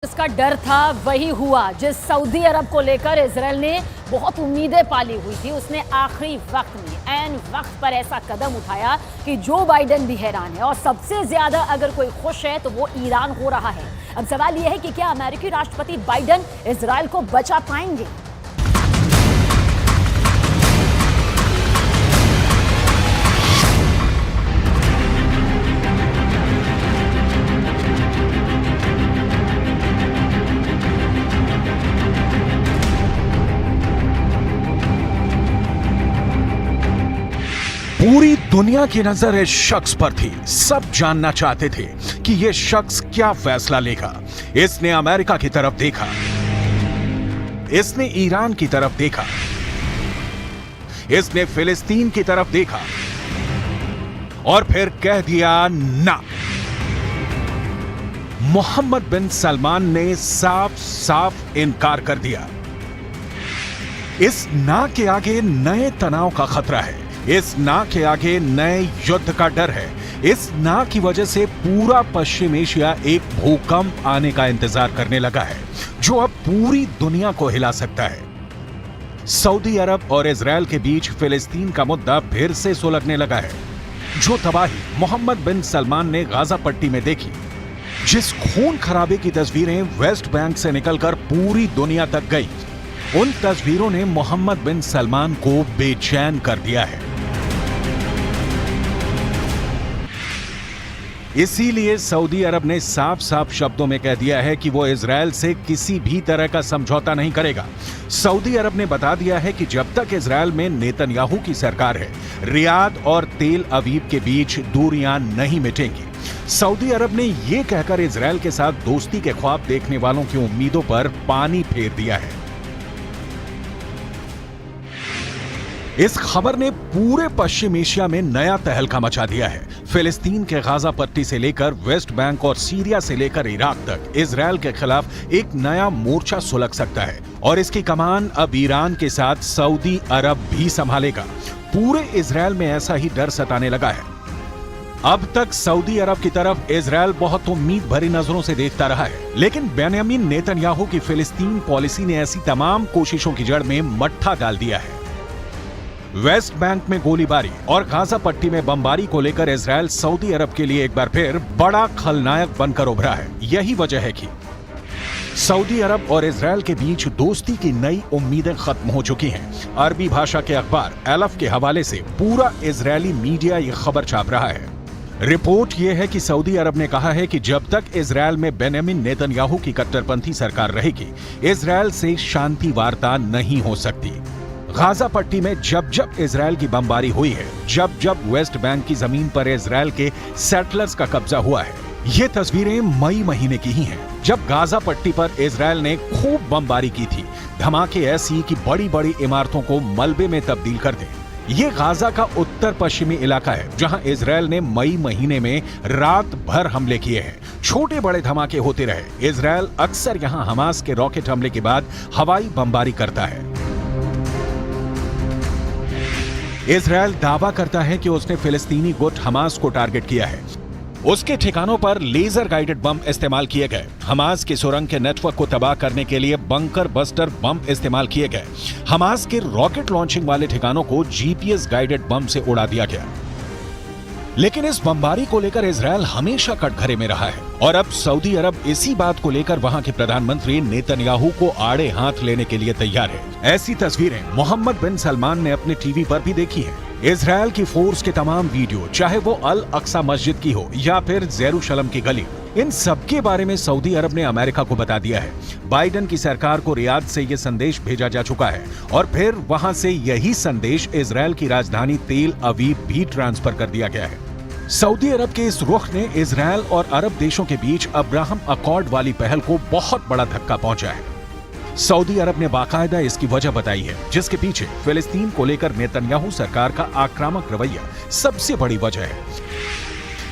जिसका डर था वही हुआ। जिस सऊदी अरब को लेकर इजराइल ने बहुत उम्मीदें पाली हुई थी, उसने आखिरी वक्त में ऐन वक्त पर ऐसा कदम उठाया कि जो बाइडेन भी हैरान है। और सबसे ज्यादा अगर कोई खुश है तो वो ईरान हो रहा है। अब सवाल यह है कि क्या अमेरिकी राष्ट्रपति बाइडेन इजराइल को बचा पाएंगे। पूरी दुनिया की नजर इस शख्स पर थी। सब जानना चाहते थे कि यह शख्स क्या फैसला लेगा। इसने अमेरिका की तरफ देखा, इसने ईरान की तरफ देखा, इसने फिलिस्तीन की तरफ देखा और फिर कह दिया ना। मोहम्मद बिन सलमान ने साफ साफ इनकार कर दिया। इस ना के आगे नए तनाव का खतरा है, इस ना के आगे नए युद्ध का डर है। इस ना की वजह से पूरा पश्चिम एशिया एक भूकंप आने का इंतजार करने लगा है, जो अब पूरी दुनिया को हिला सकता है। सऊदी अरब और इजराइल के बीच फिलिस्तीन का मुद्दा फिर से सुलगने लगा है। जो तबाही मोहम्मद बिन सलमान ने गाजा पट्टी में देखी, जिस खून खराबे की तस्वीरें वेस्ट बैंक से निकलकर पूरी दुनिया तक गई, उन तस्वीरों ने मोहम्मद बिन सलमान को बेचैन कर दिया है। इसीलिए सऊदी अरब ने साफ साफ शब्दों में कह दिया है कि वो इजराइल से किसी भी तरह का समझौता नहीं करेगा। सऊदी अरब ने बता दिया है कि जब तक इजराइल में नेतन्याहू की सरकार है, रियाद और तेल अवीव के बीच दूरियां नहीं मिटेंगी। सऊदी अरब ने यह कहकर इजराइल के साथ दोस्ती के ख्वाब देखने वालों की उम्मीदों पर पानी फेर दिया है। इस खबर ने पूरे पश्चिम एशिया में नया तहलका मचा दिया है। फिलिस्तीन के गाजा पट्टी से लेकर वेस्ट बैंक और सीरिया से लेकर इराक तक इजराइल के खिलाफ एक नया मोर्चा सुलग सकता है और इसकी कमान अब ईरान के साथ सऊदी अरब भी संभालेगा। पूरे इजराइल में ऐसा ही डर सताने लगा है। अब तक सऊदी अरब की तरफ इजराइल बहुत उम्मीद भरी नजरों से देखता रहा है, लेकिन बेंयामिन नेतन्याहू की फिलिस्तीन पॉलिसी ने ऐसी तमाम कोशिशों की जड़ में मट्ठा डाल दिया है। वेस्ट बैंक में गोलीबारी और गाजा पट्टी में बमबारी को लेकर इजराइल सऊदी अरब के लिए एक बार फिर बड़ा खलनायक बनकर उभरा है। यही वजह है कि सऊदी अरब और इजराइल के बीच दोस्ती की नई उम्मीदें खत्म हो चुकी हैं। अरबी भाषा के अखबार एलफ के हवाले से पूरा इजरायली मीडिया ये खबर छाप रहा है। रिपोर्ट यह है कि सऊदी अरब ने कहा है कि जब तक इजराइल में बेंयामिन नेतन्याहू की कट्टरपंथी सरकार रहेगी, इजराइल से शांति वार्ता नहीं हो सकती। गाजा पट्टी में जब जब इजराइल की बमबारी हुई है, जब जब वेस्ट बैंक की जमीन पर इजराइल के सेटलर्स का कब्जा हुआ है, ये तस्वीरें मई महीने की ही हैं, जब गाजा पट्टी पर इजराइल ने खूब बमबारी की थी। धमाके ऐसी कि बड़ी बड़ी इमारतों को मलबे में तब्दील कर दें। ये गाजा का उत्तर पश्चिमी इलाका है, जहां इजराइल ने मई महीने में रात भर हमले किए हैं। छोटे बड़े धमाके होते रहे। इजराइल अक्सर यहां हमास के रॉकेट हमले के बाद हवाई बमबारी करता है। इजराइल दावा करता है कि उसने फिलिस्तीनी गुट हमास को टारगेट किया है। उसके ठिकानों पर लेजर गाइडेड बम इस्तेमाल किए गए। हमास के सुरंग के नेटवर्क को तबाह करने के लिए बंकर बस्टर बम इस्तेमाल किए गए। हमास के रॉकेट लॉन्चिंग वाले ठिकानों को जीपीएस गाइडेड बम से उड़ा दिया गया। लेकिन इस बमबारी को लेकर इजराइल हमेशा कटघरे में रहा है और अब सऊदी अरब इसी बात को लेकर वहां के प्रधानमंत्री नेतन्याहू को आड़े हाथ लेने के लिए तैयार है। ऐसी तस्वीरें मोहम्मद बिन सलमान ने अपने टीवी पर भी देखी है। इजराइल की फोर्स के तमाम वीडियो, चाहे वो अल अक्सा मस्जिद की हो या फिर जेरूशलम की गली, इन सब के बारे में सऊदी अरब ने अमेरिका को बता दिया है। बाइडेन की सरकार को रियाद से यह संदेश भेजा जा चुका है और फिर वहां से यही संदेश इजराइल की राजधानी तेल अवीव भी ट्रांसफर कर दिया गया है। सऊदी अरब के इस रुख ने इजराइल और अरब देशों के बीच अब्राहम अकॉर्ड वाली पहल को बहुत बड़ा धक्का पहुंचा है। सऊदी अरब ने बाकायदा इसकी वजह बताई है, जिसके पीछे फिलिस्तीन को लेकर नेतन्याहू सरकार का आक्रामक रवैया सबसे बड़ी वजह है।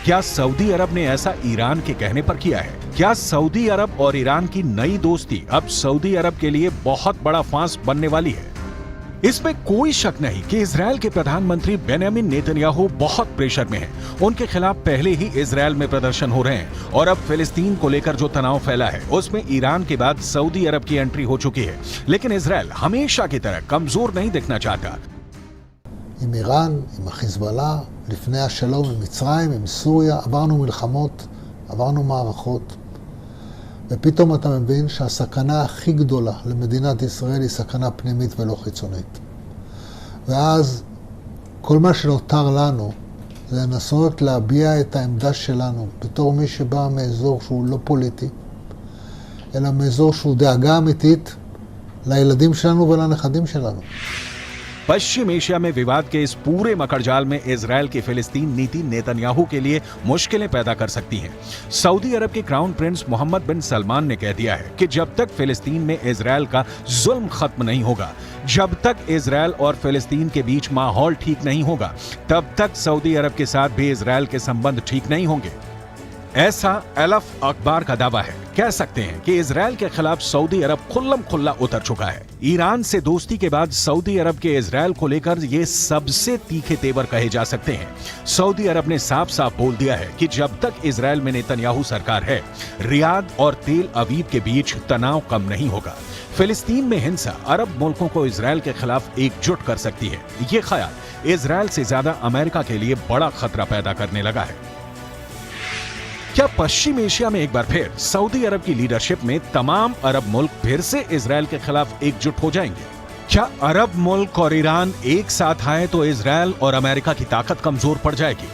क्या सऊदी अरब ने ऐसा ईरान के कहने पर किया है? क्या सऊदी अरब और ईरान की नई दोस्ती अब सऊदी अरब के लिए बहुत बड़ा फांस बनने वाली है? इसमें कोई शक नहीं कि इजरायल के प्रधानमंत्री बेंयामिन नेतन्याहू बहुत प्रेशर में हैं। उनके खिलाफ पहले ही इजरायल में प्रदर्शन हो रहे हैं और अब फिलिस्तीन को लेकर जो तनाव फैला है उसमें ईरान के बाद सऊदी अरब की एंट्री हो चुकी है। लेकिन इजरायल हमेशा की तरह कमजोर नहीं दिखना चाहता। עם איראן, עם החיזבאללה, לפני השלום עם מצרים, עם סוריה, עברנו מלחמות, עברנו מערכות, ופתאום אתה מבין שהסכנה הכי גדולה למדינת ישראל היא סכנה פנימית ולא חיצונית. ואז כל מה שנותר לנו זה לנסות להביע את העמדה שלנו בתור מי שבא מאזור שהוא לא פוליטי, אלא מאזור שהוא דאגה אמיתית לילדים שלנו ולנכדים שלנו. पश्चिम एशिया में विवाद के इस पूरे मकड़जाल में इजरायल की फिलिस्तीन नीति नेतन्याहू के लिए मुश्किलें पैदा कर सकती है। सऊदी अरब के क्राउन प्रिंस मोहम्मद बिन सलमान ने कह दिया है कि जब तक फिलिस्तीन में इजरायल का जुल्म खत्म नहीं होगा, जब तक इजरायल और फिलिस्तीन के बीच माहौल ठीक नहीं होगा, तब तक सऊदी अरब के साथ भी इजरायल के संबंध ठीक नहीं होंगे। ऐसा अलफ अखबार का दावा है। कह सकते हैं कि इजरायल के खिलाफ सऊदी अरब खुल्लम खुल्ला उतर चुका है। ईरान से दोस्ती के बाद सऊदी अरब के इजरायल को लेकर ये सबसे तीखे तेवर कहे जा सकते हैं। सऊदी अरब ने साफ साफ बोल दिया है कि जब तक इजरायल में नेतन्याहू सरकार है, रियाद और तेल अवीव के बीच तनाव कम नहीं होगा। फिलिस्तीन में हिंसा अरब मुल्कों को इजरायल के खिलाफ एकजुट कर सकती है। ये ख्याल इजरायल से ज्यादा अमेरिका के लिए बड़ा खतरा पैदा करने लगा है। क्या पश्चिम एशिया में एक बार फिर सऊदी अरब की लीडरशिप में तमाम अरब मुल्क फिर से इजरायल के खिलाफ एकजुट हो जाएंगे? क्या अरब मुल्क और ईरान एक साथ आए तो इजरायल और अमेरिका की ताकत कमजोर पड़ जाएगी?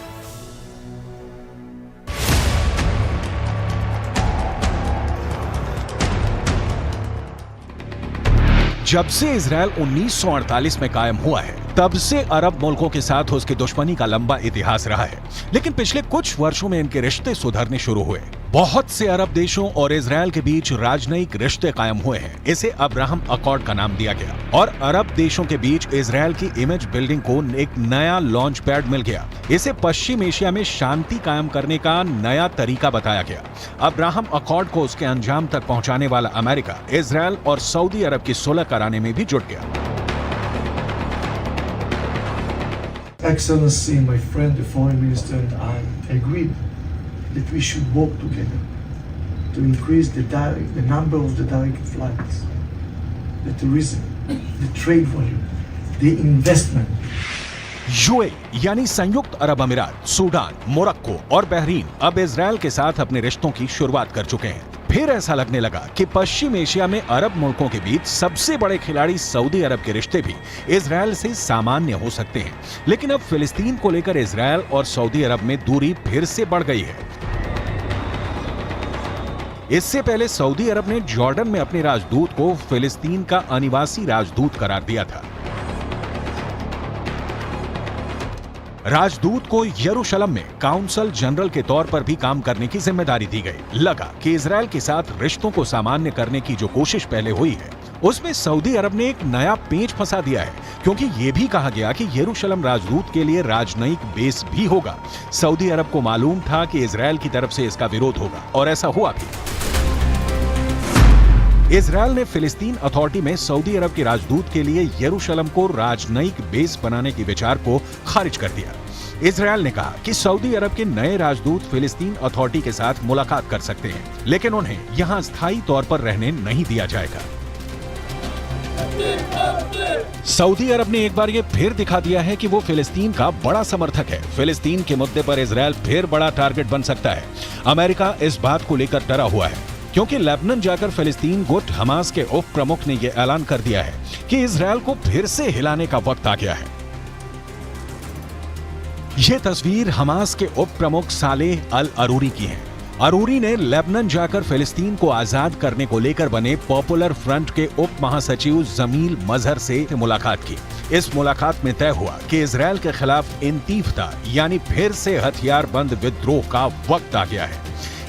जब से इजरायल 1948 में कायम हुआ है, तब से अरब मुल्कों के साथ उसकी दुश्मनी का लंबा इतिहास रहा है। लेकिन पिछले कुछ वर्षों में इनके रिश्ते सुधरने शुरू हुए। बहुत से अरब देशों और इजरायल के बीच राजनयिक रिश्ते कायम हुए हैं। इसे अब्राहम अकॉर्ड का नाम दिया गया और अरब देशों के बीच इजरायल की इमेज बिल्डिंग को एक नया लॉन्च पैड मिल गया। इसे पश्चिम एशिया में शांति कायम करने का नया तरीका बताया गया। अब्राहम अकॉर्ड को उसके अंजाम तक पहुंचाने वाला अमेरिका इजरायल और सऊदी अरब की सुलह कराने में भी जुट गया। Excellency, my friend, the foreign minister, and I agreed that we should work together to increase the number of the direct flights, the tourism, the trade volume, the investment. UAE यानी संयुक्त अरब अमीरात, Sudan, Morocco और Bahrain अब Israel के साथ अपने रिश्तों की शुरुआत कर चुके हैं। फिर ऐसा लगने लगा कि पश्चिम एशिया में अरब मुल्कों के बीच सबसे बड़े खिलाड़ी सऊदी अरब के रिश्ते भी इजरायल से सामान्य हो सकते हैं। लेकिन अब फिलिस्तीन को लेकर इजरायल और सऊदी अरब में दूरी फिर से बढ़ गई है। इससे पहले सऊदी अरब ने जॉर्डन में अपने राजदूत को फिलिस्तीन का अनिवासी राजदूत करार दिया था। राजदूत को यरूशलेम में काउंसल जनरल के तौर पर भी काम करने की जिम्मेदारी दी गई। लगा कि इजरायल के साथ रिश्तों को सामान्य करने की जो कोशिश पहले हुई है, उसमें सऊदी अरब ने एक नया पेंच फंसा दिया है, क्योंकि यह भी कहा गया कि यरूशलेम राजदूत के लिए राजनयिक बेस भी होगा। सऊदी अरब को मालूम था कि इजरायल की तरफ से इसका विरोध होगा और ऐसा हुआ भी। इजरायल ने फिलिस्तीन अथॉरिटी में सऊदी अरब के राजदूत के लिए यरूशलेम को राजनयिक बेस बनाने के विचार को खारिज कर दिया। इजरायल ने कहा कि सऊदी अरब के नए राजदूत फिलिस्तीन अथॉरिटी के साथ मुलाकात कर सकते हैं, लेकिन उन्हें यहां स्थायी तौर पर रहने नहीं दिया जाएगा। सऊदी अरब ने एक बार ये फिर दिखा दिया है कि वो फिलिस्तीन का बड़ा समर्थक है। फिलिस्तीन के मुद्दे पर इजरायल फिर बड़ा टारगेट बन सकता है। अमेरिका इस बात को लेकर डरा हुआ है, क्योंकि लेबनान जाकर फिलिस्तीन गुट हमास के उप प्रमुख ने यह ऐलान कर दिया है कि इजरायल को फिर से हिलाने का वक्त आ गया है। यह तस्वीर हमास के उप प्रमुख सालेह अल अरूरी की है। अरूरी ने लेबनान जाकर फिलिस्तीन को आजाद करने को लेकर बने पॉपुलर फ्रंट के उप महासचिव जमील मजहर से मुलाकात की। इस मुलाकात में तय हुआ कि इजरायल के खिलाफ इंतीफदा यानी फिर से हथियार बंद विद्रोह का वक्त आ गया है।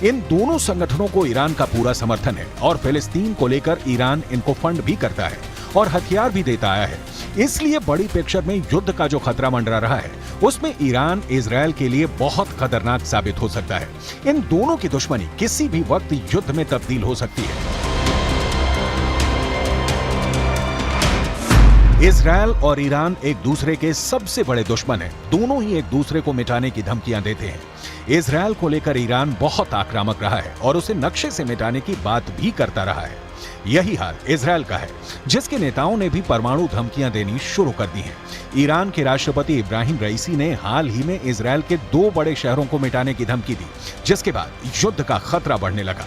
इन दोनों संगठनों को ईरान का पूरा समर्थन है और फिलिस्तीन को लेकर ईरान इनको फंड भी करता है और हथियार भी देता आया है। इसलिए बड़ी पिक्चर में युद्ध का जो खतरा मंडरा रहा है, उसमें ईरान इजरायल के लिए बहुत खतरनाक साबित हो सकता है। इन दोनों की दुश्मनी किसी भी वक्त युद्ध में तब्दील हो सकती है। इजरायल और ईरान एक दूसरे के सबसे बड़े दुश्मन हैं। दोनों ही एक दूसरे को मिटाने की धमकियां देते हैं। इजरायल को लेकर ईरान बहुत आक्रामक रहा है और उसे नक्शे से मिटाने की बात भी करता रहा है। यही हाल इजरायल का है, जिसके नेताओं ने भी परमाणु धमकियां देनी शुरू कर दी हैं। ईरान के राष्ट्रपति इब्राहिम रईसी ने हाल ही में इजरायल के 2 बड़े शहरों को मिटाने की धमकी दी, जिसके बाद युद्ध का खतरा बढ़ने लगा।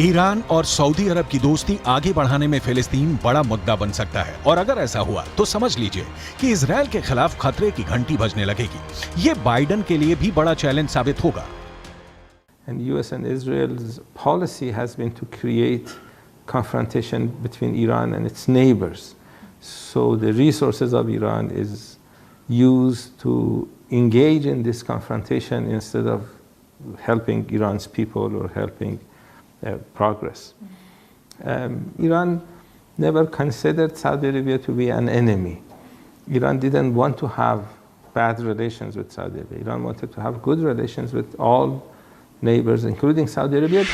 ईरान और सऊदी अरब की दोस्ती आगे बढ़ाने में फिलिस्तीन बड़ा मुद्दा बन सकता है, और अगर ऐसा हुआ तो समझ लीजिए कि इजरायल के खिलाफ खतरे की घंटी बजने लगेगी। ये बाइडेन के लिए भी बड़ा चैलेंज साबित होगा। And US and Israel's policy has been to create confrontation between Iran and its neighbors. So the resources of Iran is used to engage in this confrontation instead of helping Iran's people or helping progress. Iran never considered Saudi Arabia to be an enemy. Iran didn't want to have bad relations with Saudi Arabia. Iran wanted to have good relations with all neighbors, including Saudi Arabia.